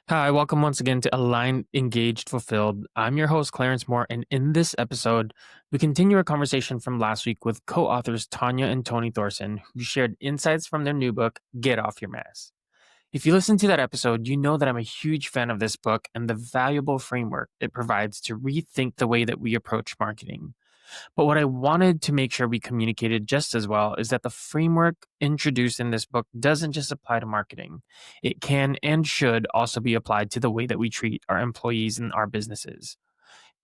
Hi, welcome once again to Aligned, Engaged, Fulfilled. I'm your host, Clarence Moore, and in this episode, we continue our conversation from last week with co-authors Tanya and Tony Thorson, who shared insights from their new book, Get Off Your Mess. If you listen to that episode, you know that I'm a huge fan of this book and the valuable framework it provides to rethink the way that we approach marketing. But what I wanted to make sure we communicated just as well is that the framework introduced in this book doesn't just apply to marketing. It can and should also be applied to the way that we treat our employees and our businesses.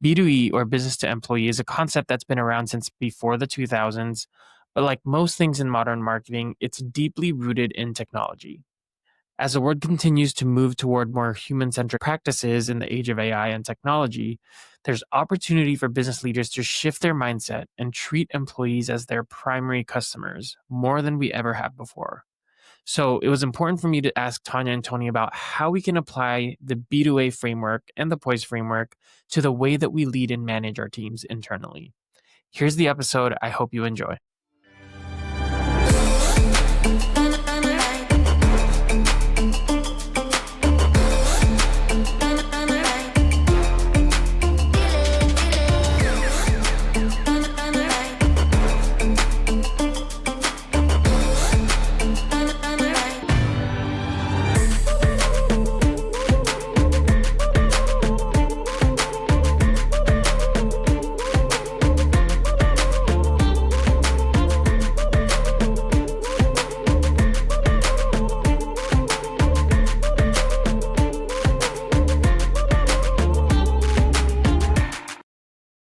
B2E, or business to employee, is a concept that's been around since before the 2000s, but like most things in modern marketing, it's deeply rooted in technology. As the world continues to move toward more human-centric practices in the age of AI and technology, there's opportunity for business leaders to shift their mindset and treat employees as their primary customers more than we ever have before. So it was important for me to ask Tanya and Tony about how we can apply the B2A framework and the Poise framework to the way that we lead and manage our teams internally. Here's the episode. I hope you enjoy.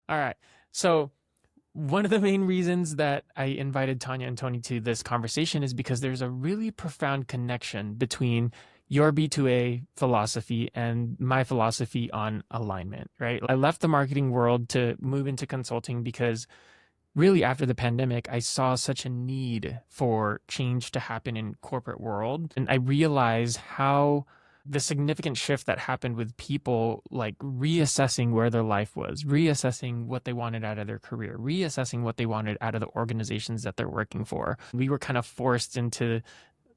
All right. So, one of the main reasons that I invited Tanya and Tony to this conversation is because there's a really profound connection between your B2A philosophy and my philosophy on alignment, right? I left the marketing world to move into consulting because really after the pandemic, I saw such a need for change to happen in corporate world. And I realized how the significant shift that happened with people like reassessing where their life was, reassessing what they wanted out of their career, reassessing what they wanted out of the organizations that they're working for. We were kind of forced into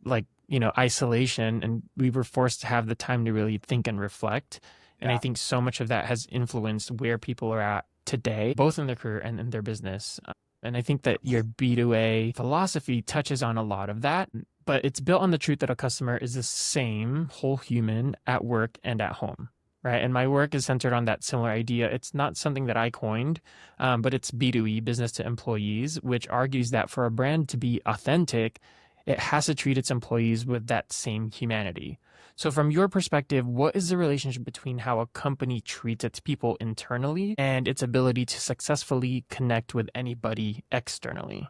isolation, and we were forced to have the time to really think and reflect. And I think so much of that has influenced where people are at today, both in their career and in their business. And I think that your B2A philosophy touches on a lot of that, but it's built on the truth that a customer is the same whole human at work and at home, right? And my work is centered on that similar idea. It's not something that I coined, but it's B2E, business to employees, which argues that for a brand to be authentic, it has to treat its employees with that same humanity. So from your perspective, what is the relationship between how a company treats its people internally and its ability to successfully connect with anybody externally?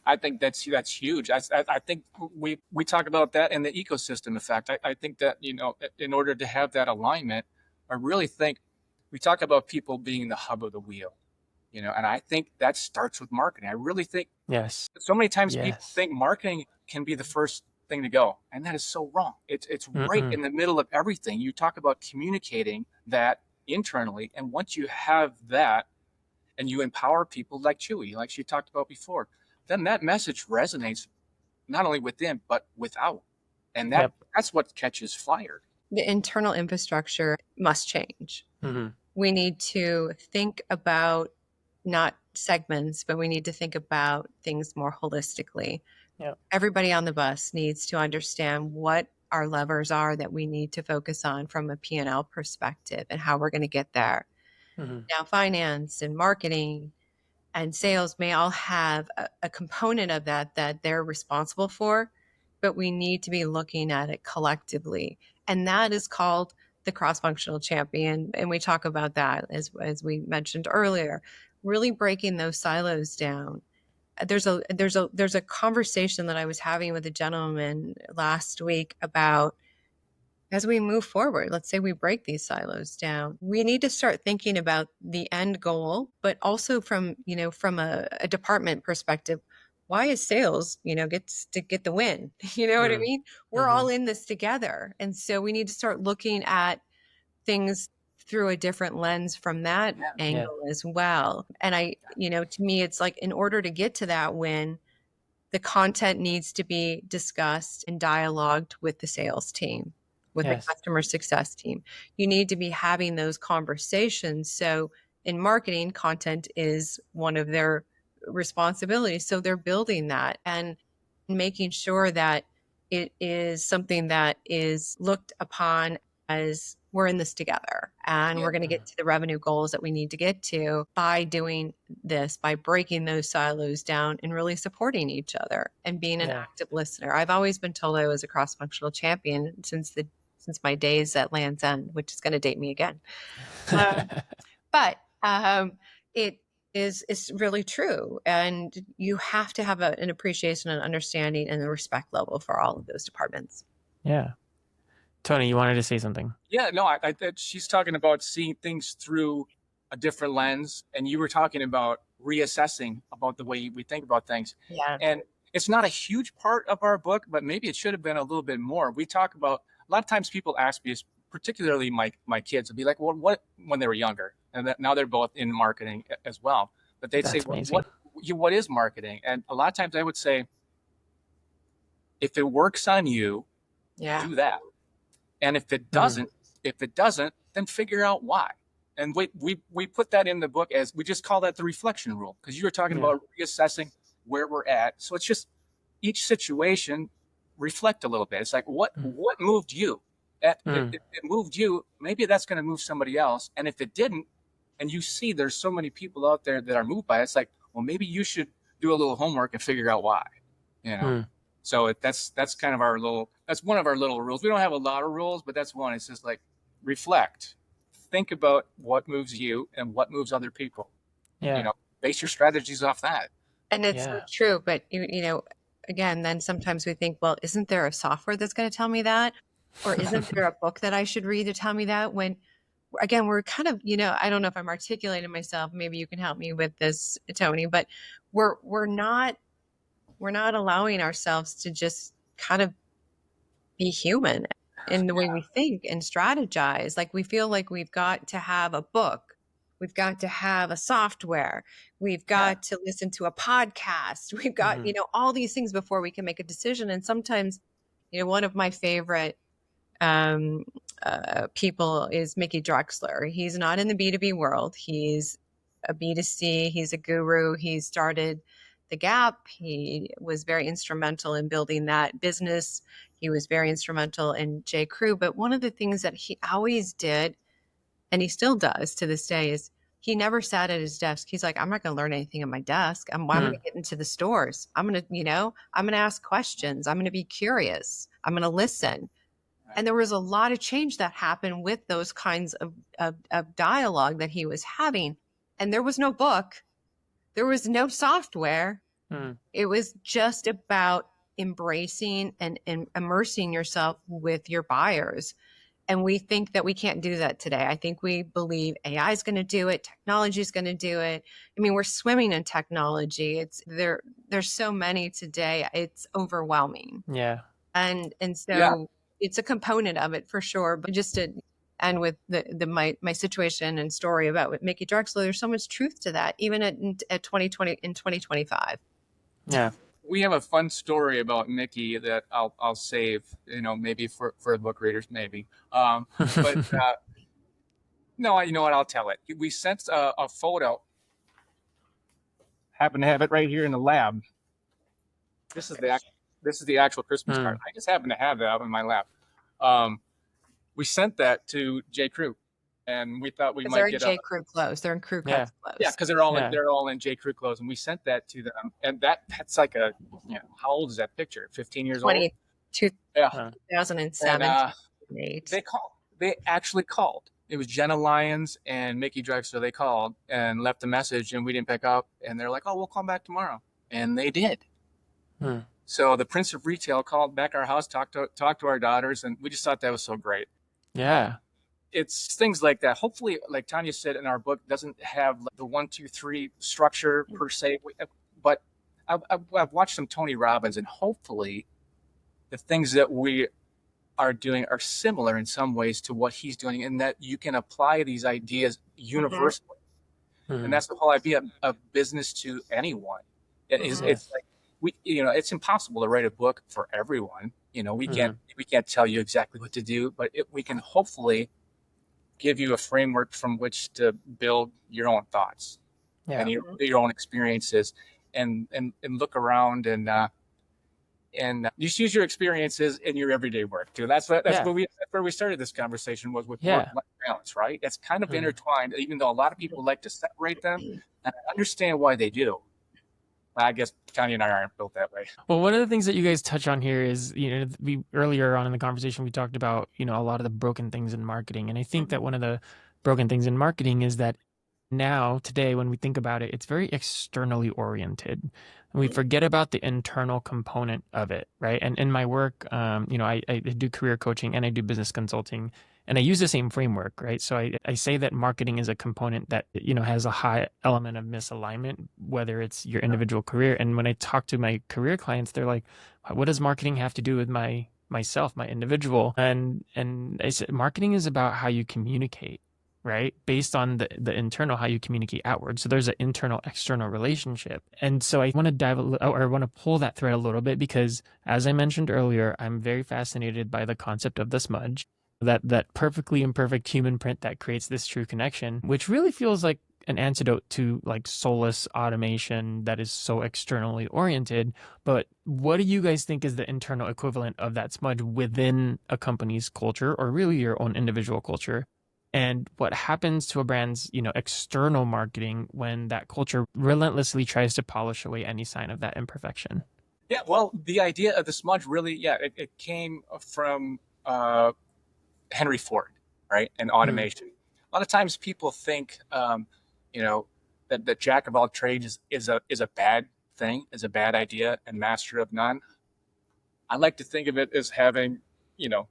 I think that's huge. I think we talk about that in the ecosystem effect. I think that, in order to have that alignment, I really think we talk about people being the hub of the wheel, and I think that starts with marketing. I really think Yes. so many times people Yes. think marketing can be the first thing to go, and that is so wrong. It's right Mm-mm. in the middle of everything. You talk about communicating that internally, and once you have that and you empower people like Chewy, like she talked about before, then that message resonates not only within but without, and Yep. that's what catches fire. The internal infrastructure must change. Mm-hmm. We need to think about not segments, but we need to think about things more holistically. Yep. Everybody on the bus needs to understand what our levers are that we need to focus on from a P&L perspective and how we're going to get there. Mm-hmm. Now, finance and marketing and sales may all have a component of that they're responsible for, but we need to be looking at it collectively. And that is called the cross-functional champion. And we talk about that as we mentioned earlier, really breaking those silos down. There's a conversation that I was having with a gentleman last week about, as we move forward, let's say we break these silos down, we need to start thinking about the end goal, but also from a department perspective. Why is sales, gets to get the win? You know what I mean? We're all in this together. And so we need to start looking at things through a different lens from that angle as well. And to me, it's like, in order to get to that win, the content needs to be discussed and dialogued with the sales team. with the Yes. customer success team. You need to be having those conversations. So in marketing, content is one of their responsibilities. So they're building that and making sure that it is something that is looked upon as we're in this together and we're going to get to the revenue goals that we need to get to by doing this, by breaking those silos down and really supporting each other and being an active listener. I've always been told I was a cross-functional champion since my days at Land's End, which is going to date me again. But it is really true. And you have to have an appreciation and understanding and the respect level for all of those departments. Yeah. Tony, you wanted to say something? Yeah, no, I she's talking about seeing things through a different lens, and you were talking about reassessing about the way we think about things. Yeah. And it's not a huge part of our book, but maybe it should have been a little bit more. We talk about, a lot of times people ask me, particularly my kids, would be like, well, what, when they were younger, and now they're both in marketing as well. But they'd say, well, what is marketing? And a lot of times I would say, if it works on you, do that. And if it doesn't, then figure out why. And we put that in the book as, we just call that the reflection rule, because you were talking about reassessing where we're at. So it's just each situation, reflect a little bit. It's like, what moved you? If it moved you, maybe that's going to move somebody else. And if it didn't, and you see there's so many people out there that are moved by it, it's like, well, maybe you should do a little homework and figure out why, you know? So that's kind of that's one of our little rules. We don't have a lot of rules, but that's one. It's just like, reflect, think about what moves you and what moves other people. You know, base your strategies off that. And it's so true. But, you know, again, then sometimes we think, well, isn't there a software that's going to tell me that? Or isn't there a book that I should read to tell me that? When, again, we're kind of, you know, I don't know if I'm articulating myself. Maybe you can help me with this, Tony, but we're not allowing ourselves to just kind of be human in the way we think and strategize. Like, we feel like we've got to have a book, we've got to have a software, we've got to listen to a podcast, we've got, you know, all these things before we can make a decision. And sometimes, you know, one of my favorite people is Mickey Drexler. He's not in the B2B world. He's a B2C. He's a guru. He started The Gap. He was very instrumental in building that business. He was very instrumental in J. Crew. But one of the things that he always did, and he still does to this day, is he never sat at his desk. He's like, I'm not going to learn anything at my desk. I'm going to get into the stores. I'm going to, you know, I'm going to ask questions. I'm going to be curious. I'm going to listen. And there was a lot of change that happened with those kinds of dialogue that he was having. And there was no book. There was no software. It was just about embracing and immersing yourself with your buyers. And we think that we can't do that today. I think we believe AI is going to do it. Technology is going to do it. I mean, we're swimming in technology. There's so many today. It's overwhelming. Yeah. And so it's a component of it for sure. But just to end with my situation and story about Mickey Drexler, there's so much truth to that, even at 2020 in 2025. Yeah. We have a fun story about Mickey that I'll save, you know, maybe for book readers, maybe. But no, you know what? I'll tell it. We sent a photo. Happen to have it right here in the lab. This is the actual Christmas card. I just happen to have that up in my lab. We sent that to J. Crew, and we thought we might get J. Crew clothes. They're in Crew Cuts clothes. Yeah, because they're all in J. Crew clothes, and we sent that to them. And that's like a, you know, how old is that picture? 15 years old. 2007. And, they actually called. It was Jenna Lyons and Mickey Drexler. They called and left a message, and we didn't pick up. And they're like, "Oh, we'll come back tomorrow," and they did. So the Prince of Retail called back our house, talked to our daughters, and we just thought that was so great. Yeah. It's things like that. Hopefully, like Tanya said in our book, doesn't have the 1, 2, 3 structure per se. But I've watched some Tony Robbins, and hopefully the things that we are doing are similar in some ways to what he's doing, in that you can apply these ideas universally. And that's the whole idea of business to anyone. It's like, it's impossible to write a book for everyone. We Mhm. can't tell you exactly what to do, but we can hopefully give you a framework from which to build your own thoughts and Yeah. your own experiences, and look around and just use your experiences in your everyday work too. That's Yeah. where we started this conversation, was with Yeah. work-life balance, right? It's kind of Mhm. intertwined, even though a lot of people like to separate them, and I understand why they do. I guess Tanya and I aren't built that way. Well, one of the things that you guys touch on here is, we earlier on in the conversation we talked about, a lot of the broken things in marketing. And I think that one of the broken things in marketing is that now, today, when we think about it, it's very externally oriented. And we forget about the internal component of it, right? And in my work, I do career coaching and I do business consulting, and I use the same framework, right? So I say that marketing is a component that, has a high element of misalignment, whether it's your individual career. And when I talk to my career clients, they're like, what does marketing have to do with myself, my individual? And I said, marketing is about how you communicate, right? Based on the internal, how you communicate outward. So there's an internal external relationship. And so I want to I want to pull that thread a little bit because, as I mentioned earlier, I'm very fascinated by the concept of the smudge, that perfectly imperfect human print that creates this true connection, which really feels like an antidote to like soulless automation that is so externally oriented. But what do you guys think is the internal equivalent of that smudge within a company's culture, or really your own individual culture? And what happens to a brand's, external marketing when that culture relentlessly tries to polish away any sign of that imperfection? Yeah, well, the idea of the smudge really, yeah, it came from Henry Ford, right? And Mm, automation. A lot of times people think, you know, that the jack of all trades is a bad thing, is a bad idea, and master of none. I like to think of it as having, you know,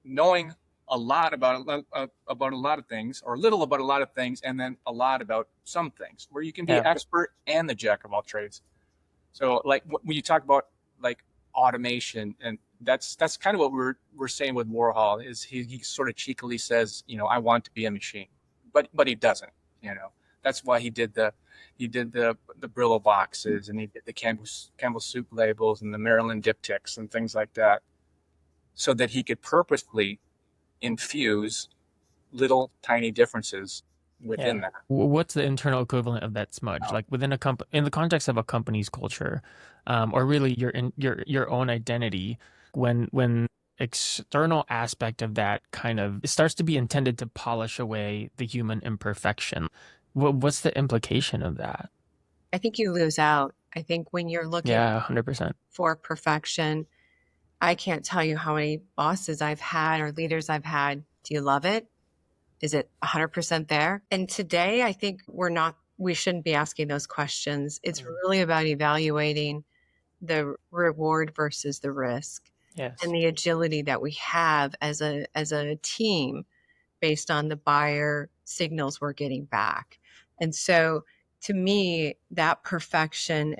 knowing a lot about a lot of things, or little about a lot of things, and then a lot about some things, where you can be yeah. expert and the jack of all trades. So, like when you talk about like automation, and that's kind of what we're saying with Warhol, is he sort of cheekily says, I want to be a machine, but he doesn't. You know, that's why he did the Brillo boxes, and he did the Campbell soup labels and the Maryland diptychs and things like that, so that he could purposefully infuse little tiny differences within Yeah. that. What's the internal equivalent of that smudge? Like within a in the context of a company's culture, or really your own identity, when external aspect of that kind of it starts to be intended to polish away the human imperfection. What's the implication of that? I think you lose out. I think when you're looking Yeah, 100%. for perfection, I can't tell you how many bosses I've had or leaders I've had. Do you love it? Is it 100% there? And today, I think we shouldn't be asking those questions. It's Mm. really about evaluating the reward versus the risk and Yes. the agility that we have as a team based on the buyer signals we're getting back. And so to me, that perfection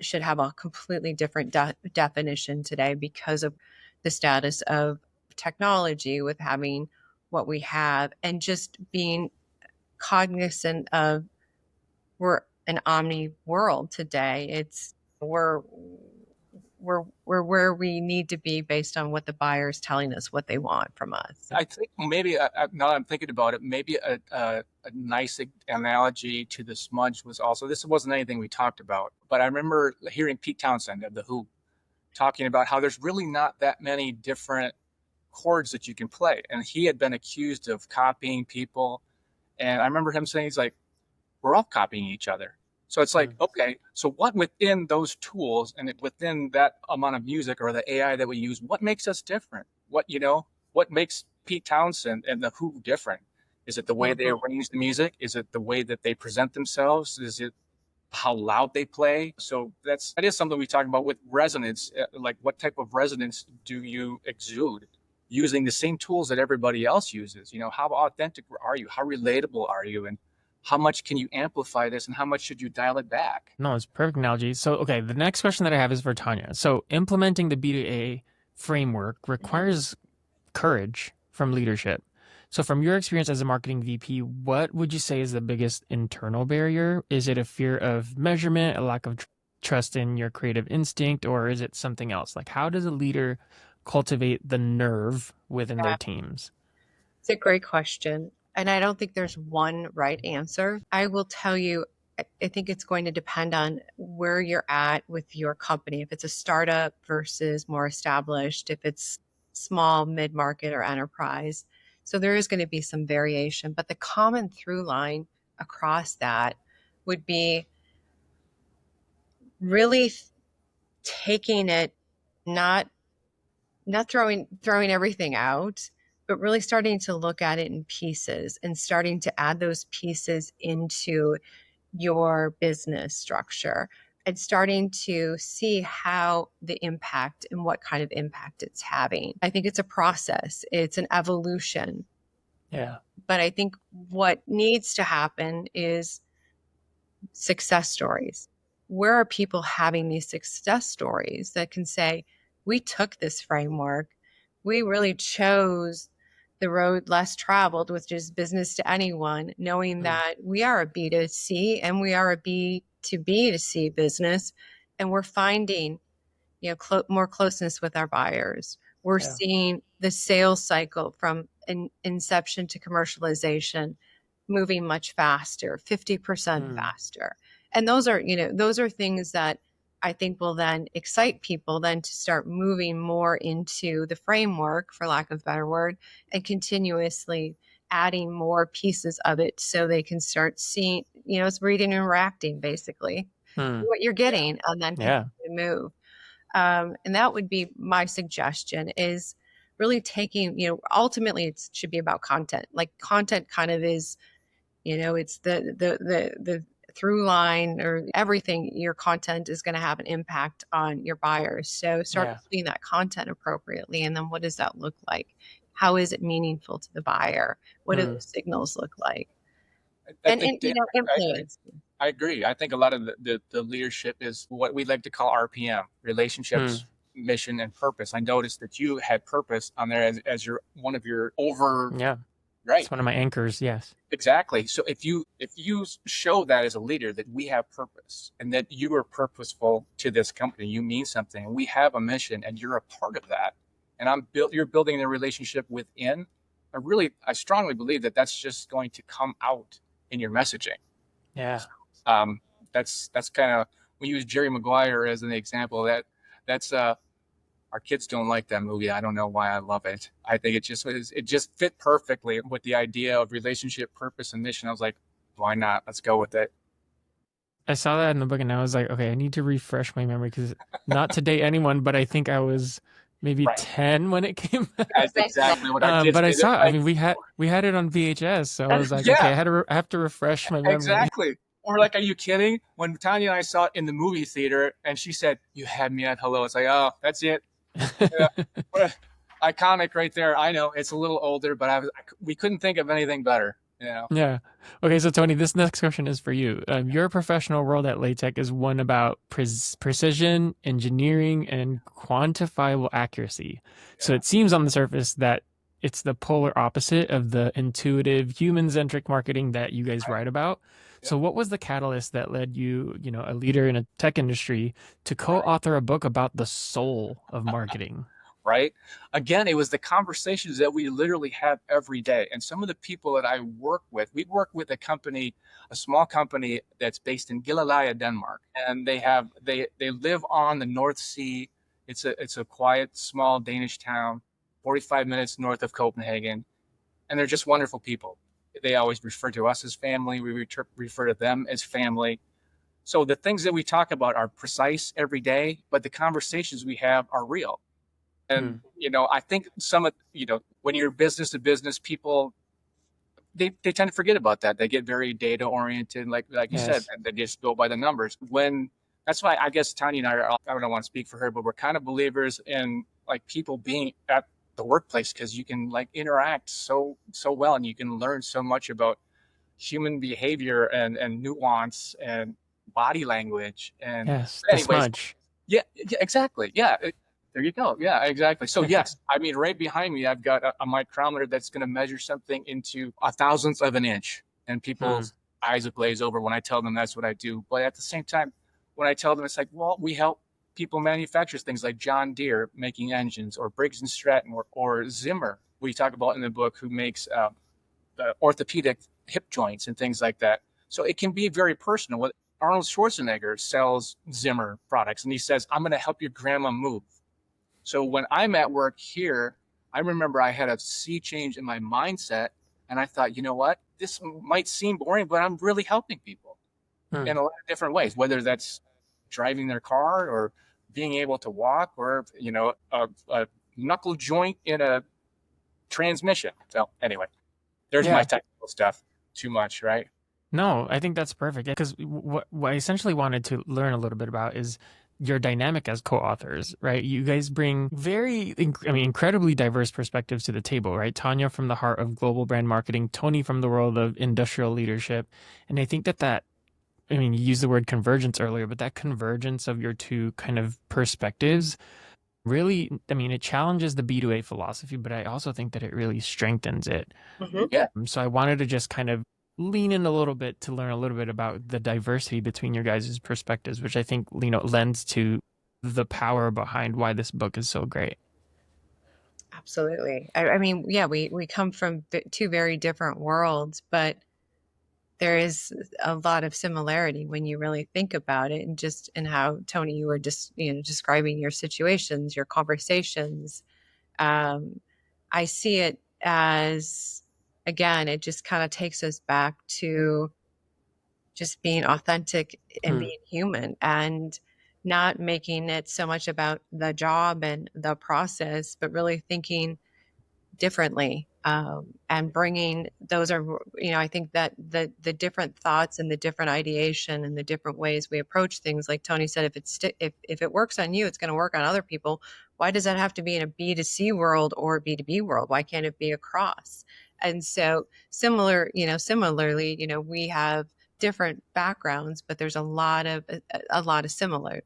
should have a completely different definition today because of the status of technology with having what we have and just being cognizant of we're an omni world today. We're we're where we need to be based on what the buyer is telling us what they want from us. I think maybe now that I'm thinking about it, maybe a nice analogy to the smudge was also, this wasn't anything we talked about, but I remember hearing Pete Townsend of The Who talking about how there's really not that many different chords that you can play. And he had been accused of copying people. And I remember him saying, he's like, we're all copying each other. So it's like, Mm. okay, so what within those tools and within that amount of music or the AI that we use, what makes us different? What makes Pete Townsend and the Who different? Is it the way they arrange the music? Is it the way that they present themselves? Is it how loud they play? So that is something we talk about with resonance. Like, what type of resonance do you exude using the same tools that everybody else uses? How authentic are you? How relatable are you? And how much can you amplify this, and how much should you dial it back? No, it's a perfect analogy. So, okay, the next question that I have is for Tanya. So, implementing the B2A framework requires courage from leadership. So, from your experience as a marketing VP, what would you say is the biggest internal barrier? Is it a fear of measurement, a lack of trust in your creative instinct, or is it something else? Like, how does a leader cultivate the nerve within their teams? It's a great question. And I don't think there's one right answer. I will tell you, I think it's going to depend on where you're at with your company. If it's a startup versus more established, if it's small, mid-market, or enterprise. So there is going to be some variation, but the common through line across that would be really taking it, not throwing everything out, but really starting to look at it in pieces and starting to add those pieces into your business structure and starting to see how the impact and what kind of impact it's having. I think it's a process, it's an evolution. Yeah. But I think what needs to happen is success stories. Where are people having these success stories that can say, we took this framework, we really chose the road less traveled, which is business to anyone, knowing that we are a B2C and we are a B2B2C business, and we're finding more closeness with our buyers. We're seeing the sales cycle from inception to commercialization moving much faster, 50% faster. And those are things that I think will then excite people then to start moving more into the framework, for lack of a better word, and continuously adding more pieces of it so they can start seeing, it's reading and interacting basically what you're getting and then continue to move. And that would be my suggestion, is really taking, ultimately it should be about content. Like content kind of is, it's the through line, or everything. Your content is going to have an impact on your buyers. So start putting that content appropriately. And then what does that look like? How is it meaningful to the buyer? What do those signals look like? Influence. I agree. I think a lot of the leadership is what we like to call RPM, relationships, mission, and purpose. I noticed that you had purpose on there as one of your over. Yeah. Right. It's one of my anchors. Yes. Exactly. So if you show that as a leader, that we have purpose and that you are purposeful to this company, you mean something, and we have a mission and you're a part of that, and you're building a relationship within. I strongly believe that that's just going to come out in your messaging. Yeah. That's kind of, we use Jerry Maguire as an example. That's our kids don't like that movie. I don't know why. I love it. I think it just fit perfectly with the idea of relationship, purpose, and mission. I was like, why not? Let's go with it. I saw that in the book and I was like, okay, I need to refresh my memory, because not to date anyone, but I think I was maybe 10 when it came out. That's exactly what our kids but I did. saw it. I mean, we had it on VHS, so I was like, okay, I have to refresh my memory. Exactly. We're like, are you kidding? When Tanya and I saw it in the movie theater and she said, you had me at hello. It's like, oh, that's it. Iconic right there. I know it's a little older, but we couldn't think of anything better. Yeah. Okay, so Tony, this next question is for you. Your professional world at LaTeX is one about precision, engineering, and quantifiable accuracy. So it seems on the surface that it's the polar opposite of the intuitive, human-centric marketing that you guys write about. So what was the catalyst that led you, a leader in a tech industry, to co-author a book about the soul of marketing? Right? Again, it was the conversations that we literally have every day. And some of the people that I work with, we work with a small company that's based in Gilleleje, Denmark. And they live on the North Sea. It's a quiet, small Danish town, 45 minutes north of Copenhagen. And they're just wonderful people. They always refer to us as family. We refer to them as family. So the things that we talk about are precise every day, but the conversations we have are real. And, I think when you're business to business, people, they tend to forget about that. They get very data oriented, like you said, and they just go by the numbers. That's why I guess Tanya and I don't want to speak for her, but we're kind of believers in like people being at the workplace, because you can like interact so well, and you can learn so much about human behavior and nuance and body language. And this much. Yeah, exactly. Yeah. There you go. Yeah, exactly. So yes, I mean, right behind me, I've got a micrometer that's going to measure something into a thousandth of an inch, and people's eyes will glaze over when I tell them that's what I do. But at the same time, when I tell them, it's like, well, we help people manufacture things like John Deere making engines, or Briggs and Stratton, or Zimmer, we talk about in the book, who makes orthopedic hip joints and things like that. So it can be very personal. Arnold Schwarzenegger sells Zimmer products, and he says, I'm going to help your grandma move. So when I'm at work here, I remember I had a sea change in my mindset, and I thought, you know what? This might seem boring, but I'm really helping people in a lot of different ways, whether that's driving their car, or being able to walk, or, a knuckle joint in a transmission. So anyway, there's my technical stuff. Too much, right? No, I think that's perfect, because what I essentially wanted to learn a little bit about is your dynamic as co-authors, right? You guys bring incredibly diverse perspectives to the table, right? Tanya from the heart of global brand marketing, Tony from the world of industrial leadership. And I think you used the word convergence earlier, but that convergence of your two kind of perspectives really, it challenges the B2A philosophy, but I also think that it really strengthens it. Yeah. So I wanted to just kind of lean in a little bit to learn a little bit about the diversity between your guys' perspectives, which I think, lends to the power behind why this book is so great. Absolutely. We come from two very different worlds, but there is a lot of similarity when you really think about it, and just in how, Tony, you were just describing your situations, your conversations. I see it as, again, it just kind of takes us back to just being authentic and being human, and not making it so much about the job and the process, but really thinking differently, and bringing those are, I think that the different thoughts and the different ideation and the different ways we approach things, like Tony said, if it works on you, it's going to work on other people. Why does that have to be in a B2C world or a B2B world? Why can't it be across? And so similarly, Yes. we have different backgrounds, but there's a lot of similarities.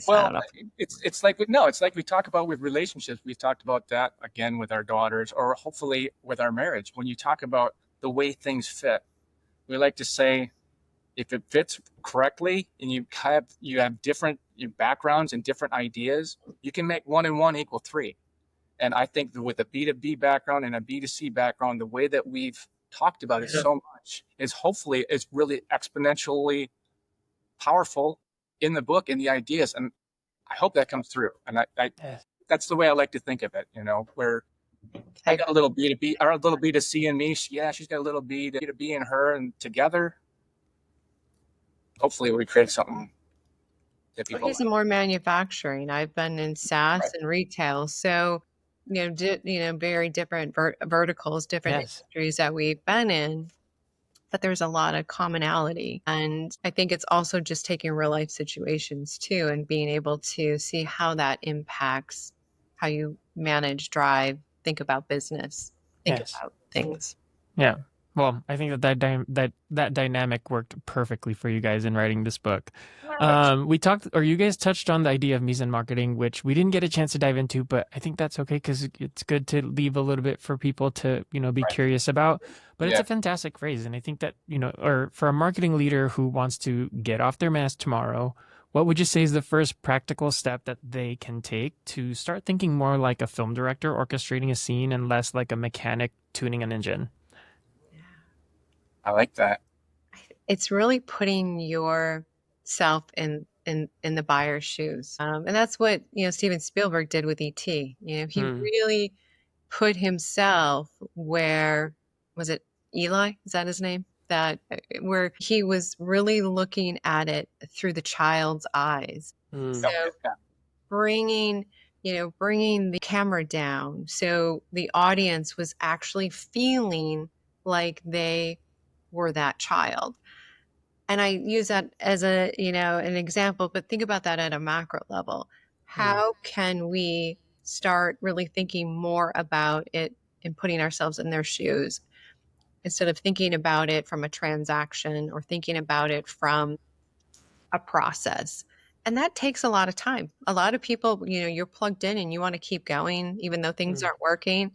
Well, it's like we talk about with relationships. We've talked about that again with our daughters, or hopefully with our marriage. When you talk about the way things fit, we like to say, if it fits correctly and you have different backgrounds and different ideas, you can make 1 and 1 equal 3. And I think that with a B2B background and a B2C background, the way that we've talked about it so much is hopefully it's really exponentially powerful in the book and the ideas. And I hope that comes through. And that's the way I like to think of it, where I got a little B2B or a little B2C in me. She's got a little B2B in her, and together, hopefully we create something that people He's more manufacturing. I've been in SaaS and retail. So, very different verticals, different industries that we've been in, but there's a lot of commonality. And I think it's also just taking real life situations too, and being able to see how that impacts how you manage, drive, think about business, think about things. Yeah. Well, I think that dynamic worked perfectly for you guys in writing this book. You guys touched on the idea of Mise marketing, which we didn't get a chance to dive into, but I think that's okay, because it's good to leave a little bit for people to, be curious about. But it's a fantastic phrase. And I think that, or for a marketing leader who wants to get off their mask tomorrow, what would you say is the first practical step that they can take to start thinking more like a film director orchestrating a scene, and less like a mechanic tuning an engine? I like that. It's really putting yourself in the buyer's shoes. And that's what, Steven Spielberg did with E.T. He really put himself where, was it Eli? Is that his name? Where he was really looking at it through the child's eyes. So bringing the camera down, so the audience was actually feeling like they were that child. And I use that as an example, but think about that at a macro level. How can we start really thinking more about it and putting ourselves in their shoes, instead of thinking about it from a transaction or thinking about it from a process? And that takes a lot of time. A lot of people, you're plugged in and you want to keep going, even though things aren't working.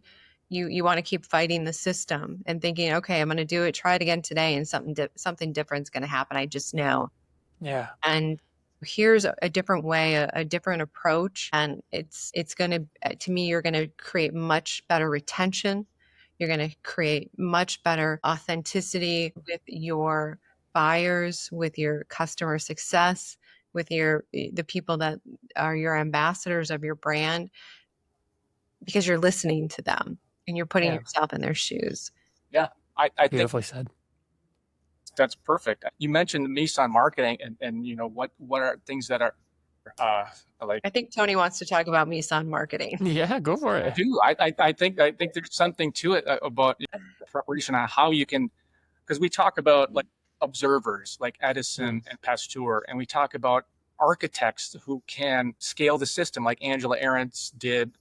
You want to keep fighting the system and thinking, okay, I'm going to do it, try it again today, and something different is going to happen. I just know. Yeah. And here's a different way, a different approach, and it's going to me, you're going to create much better retention. You're going to create much better authenticity with your buyers, with your customer success, with the people that are your ambassadors of your brand, because you're listening to them and you're putting yourself in their shoes. Yeah, I think Beautifully said. that's perfect. You mentioned Mise on marketing, and what are things that are like. I think Tony wants to talk about Mise on marketing. Yeah, go for it. I think there's something to it about preparation on how you can, because we talk about like observers like Edison and Pasteur, and we talk about architects who can scale the system like Angela Ahrendts did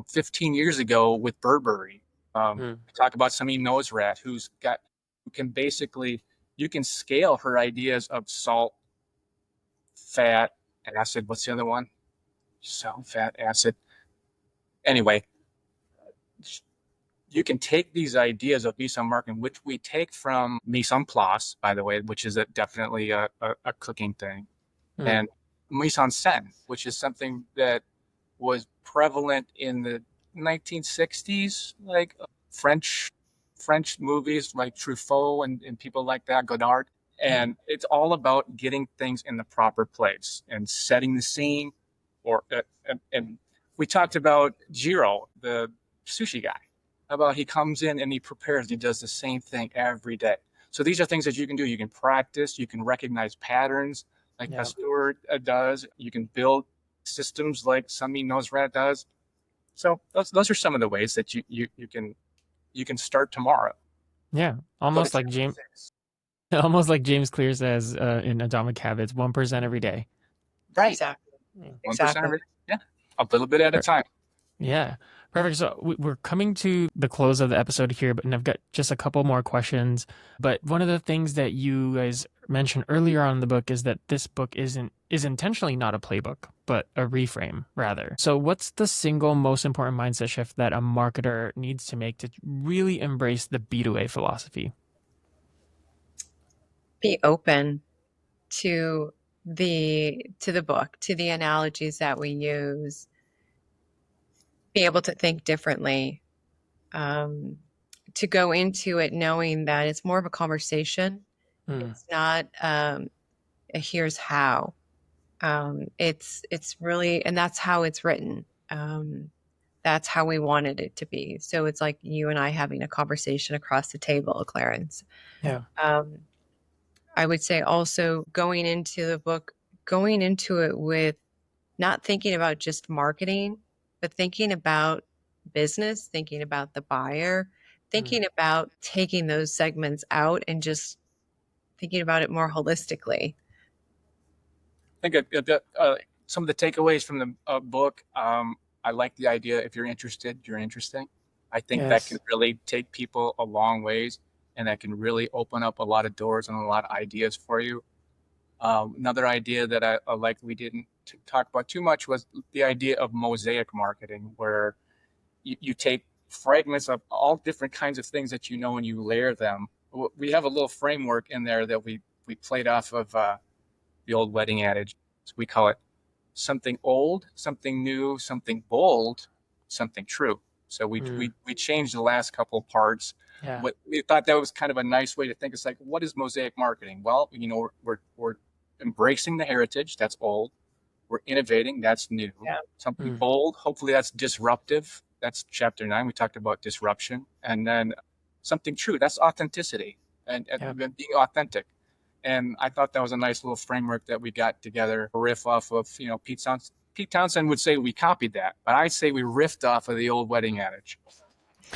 15 years ago with Burberry. We talk about Sami Nosrat who can basically, you can scale her ideas of salt, fat, acid. What's the other one? Salt, fat, acid. Anyway, you can take these ideas of mise en marketing, which we take from mise en place, by the way, which is definitely a cooking thing, and mise en scène, which is something that was prevalent in the 1960s, like French movies like Truffaut and people like that, Godard. And it's all about getting things in the proper place and setting the scene. And we talked about Jiro, the sushi guy, about he comes in and he prepares, he does the same thing every day. So these are things that you can do. You can practice, you can recognize patterns like Pasteur does. You can build systems like Sami Nosrat does. So those are some of the ways that you can start tomorrow. Yeah, almost like James Clear says in Atomic Habits, 1% every day. Right. Exactly. 1% every day. Yeah, a little bit at a time. Yeah, perfect. So we're coming to the close of the episode here, and I've got just a couple more questions. But one of the things that you guys mentioned earlier on in the book is that this book is intentionally not a playbook, but a reframe rather. So what's the single most important mindset shift that a marketer needs to make to really embrace the B2A philosophy? Be open to the book, to the analogies that we use. Be able to think differently, to go into it knowing that it's more of a conversation. It's not a here's how. It's really, and that's how it's written. That's how we wanted it to be. So it's like you and I having a conversation across the table, Clarence. Yeah. I would say also going into the book, going into it with not thinking about just marketing, but thinking about business, thinking about the buyer, thinking about taking those segments out and just thinking about it more holistically. I think some of the takeaways from the book, I like the idea, if you're interested, you're interesting. I think that can really take people a long ways, and that can really open up a lot of doors and a lot of ideas for you. Another idea that I like we didn't talk about too much was the idea of mosaic marketing, where you take fragments of all different kinds of things that and you layer them. We have a little framework in there that we played off of the old wedding adage. So we call it something old, something new, something bold, something true. So we changed the last couple of parts. Yeah. We thought that was kind of a nice way to think. It's like, what is mosaic marketing? Well, we're embracing the heritage, that's old. We're innovating, that's new. Yeah. Something bold, hopefully that's disruptive. That's chapter 9. We talked about disruption. And then something true, that's authenticity and being authentic. And I thought that was a nice little framework that we got together, a riff off of, Pete Townsend would say we copied that, but I say we riffed off of the old wedding adage.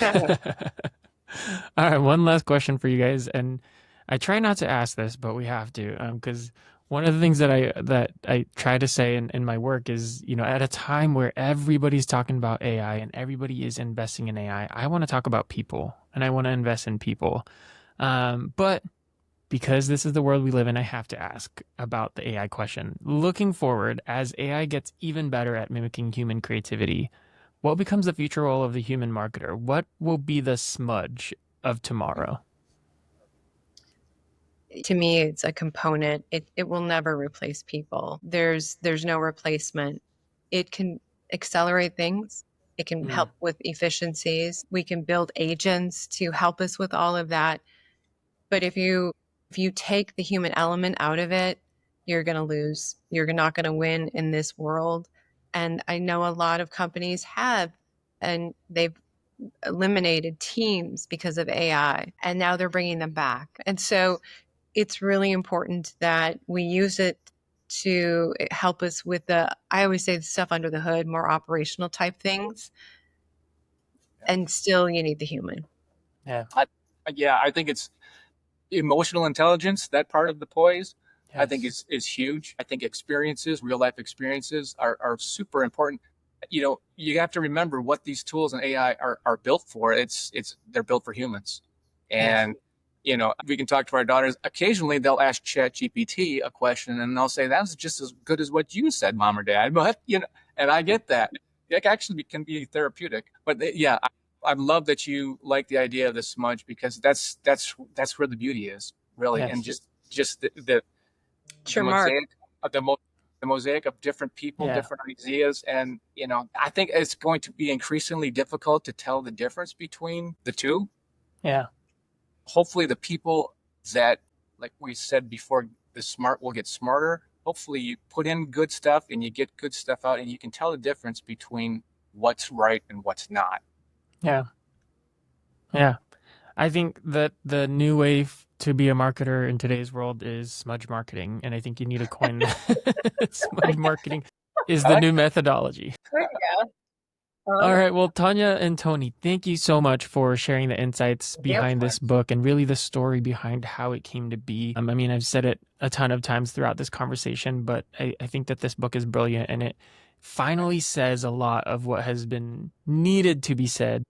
All right, one last question for you guys, and I try not to ask this, but we have to, because one of the things that I try to say in my work is, at a time where everybody's talking about AI and everybody is investing in AI, I want to talk about people and I want to invest in people. But because this is the world we live in, I have to ask about the AI question. Looking forward, as AI gets even better at mimicking human creativity, what becomes the future role of the human marketer? What will be the smudge of tomorrow? To me, it's a component. It will never replace people. There's no replacement. It can accelerate things. It can help with efficiencies. We can build agents to help us with all of that. But if you take the human element out of it, you're going to lose. You're not going to win in this world. And I know a lot of companies have, and they've eliminated teams because of AI, and now they're bringing them back. And so it's really important that we use it to help us with I always say the stuff under the hood, more operational type things. And still you need the human. Yeah. I think it's emotional intelligence, that part of the poise. Yes. I think is huge. I think experiences, real life experiences are super important. You have to remember what these tools and AI are built for. They're built for humans. And we can talk to our daughters. Occasionally they'll ask ChatGPT a question and they'll say, that's just as good as what you said, Mom or Dad. But, and I get that. It actually can be therapeutic. But I love that you like the idea of the smudge, because that's where the beauty is, really. Yes. And just the mosaic of different people, different ideas. And, I think it's going to be increasingly difficult to tell the difference between the two. Yeah. Hopefully the people that, like we said before, the smart will get smarter. Hopefully you put in good stuff and you get good stuff out, and you can tell the difference between what's right and what's not. Yeah. Yeah. I think that the new way to be a marketer in today's world is smudge marketing. And I think you need to coin that. Smudge marketing is the new methodology. There you go. All right. Well, Tanya and Tony, thank you so much for sharing the insights behind this book and really the story behind how it came to be. I mean, I've said it a ton of times throughout this conversation, but I think that this book is brilliant, and it finally says a lot of what has been needed to be said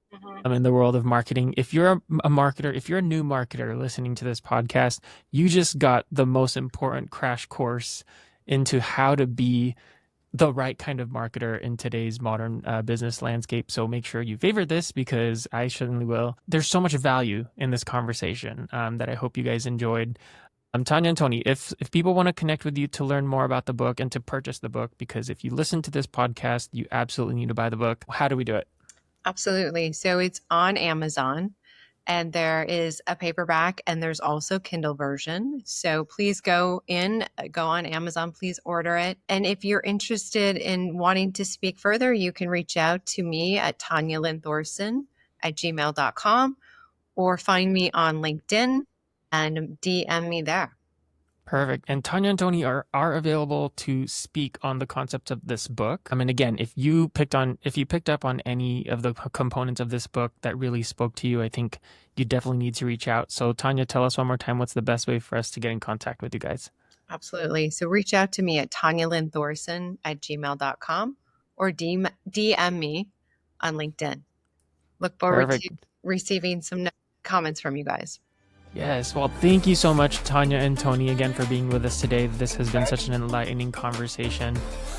in the world of marketing. If you're a marketer, if you're a new marketer listening to this podcast, you just got the most important crash course into how to be the right kind of marketer in today's modern business landscape. So make sure you favorite this, because I certainly will. There's so much value in this conversation that I hope you guys enjoyed. Tanya and Tony, if people want to connect with you to learn more about the book and to purchase the book, because if you listen to this podcast, you absolutely need to buy the book. How do we do it? Absolutely. So it's on Amazon, and there is a paperback, and there's also Kindle version. So please go on Amazon, please order it. And if you're interested in wanting to speak further, you can reach out to me at tanyalynthorson@gmail.com, or find me on LinkedIn and DM me there. Perfect. And Tanya and Tony are available to speak on the concepts of this book. I mean, again, if you picked up on any of the components of this book that really spoke to you, I think you definitely need to reach out. So Tanya, tell us one more time, what's the best way for us to get in contact with you guys? Absolutely. So reach out to me at tanyalynthorson@gmail.com, or DM me on LinkedIn. Look forward to receiving some comments from you guys. Yes. Well, thank you so much, Tanya and Tony, again, for being with us today. This has been such an enlightening conversation.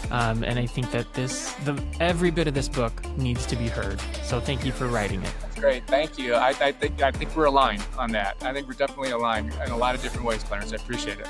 And I think that every bit of this book needs to be heard. So thank you for writing it. That's great. Thank you. I think we're aligned on that. I think we're definitely aligned in a lot of different ways, Clarence. I appreciate it.